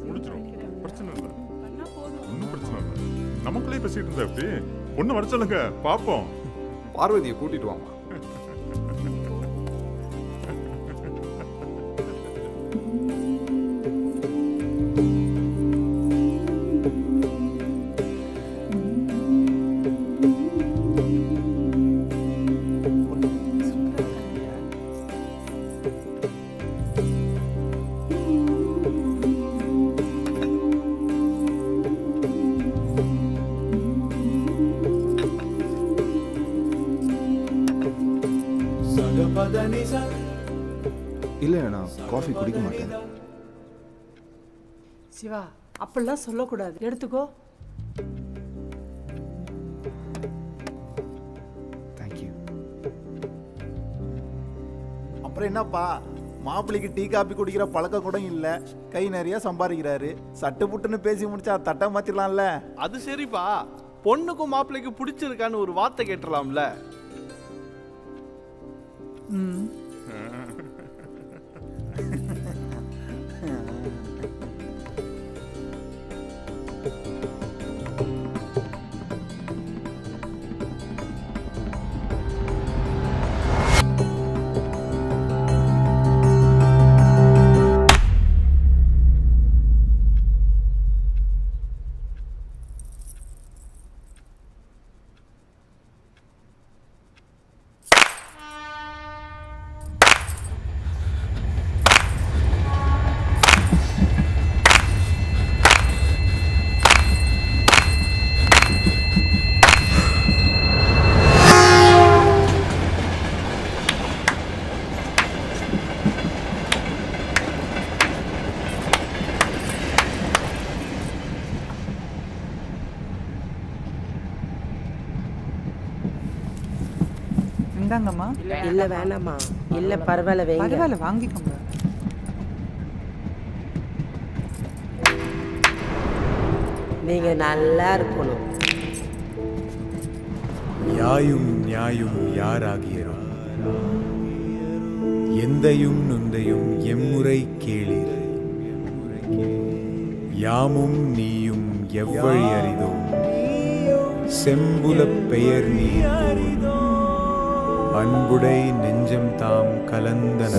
முடிச்சிடும். பிரச்சனை இல்லை, ஒன்றும் பிரச்சனை இல்லை. நமக்குள்ளே பேசிட்டு இருந்தா எப்படி? பொண்ணு வர சொல்லுங்க பார்ப்போம். பார்வதியை கூட்டிட்டு வாமா. இல்லை, நான் காஃபி குடிக்க மாட்டேன். சிவா, அப்படிலாம் சொல்லக்கூடாது. எடுத்துக்கோ. தேங்க்யூ. அப்புறம் என்னப்பா, மாப்பிள்ளைக்கு டீ காப்பி குடிக்கிற பழக்கம் கூட இல்லை, கை நிறைய சம்பாதிக்கிறாரு. சட்டு புட்டுன்னு பேசி முடிச்சா தட்டை மாத்திரலாம்ல. அது சரிப்பா, பொண்ணுக்கும் மாப்பிள்ளைக்கு பிடிச்சிருக்கான்னு ஒரு வார்த்தை கேட்டுடலாம்ல. இந்தாங்கம்மா. இல்ல வேணாமா. இல்ல பரவாயில்ல, வைங்க. பரவாயில்ல, வாங்கிக்கோங்க. நீங்க நல்லா இருக்கணும். யாயும் நியாயும் யாராகியரும் எந்தையும் நுந்தையும் எம்முறை கேளீர். யாமும் நீயும் எவ்வழி அறிதோம் செம்புலப் பெயர் நீர் அன்புடை நெஞ்சம் தாம் கலந்தன.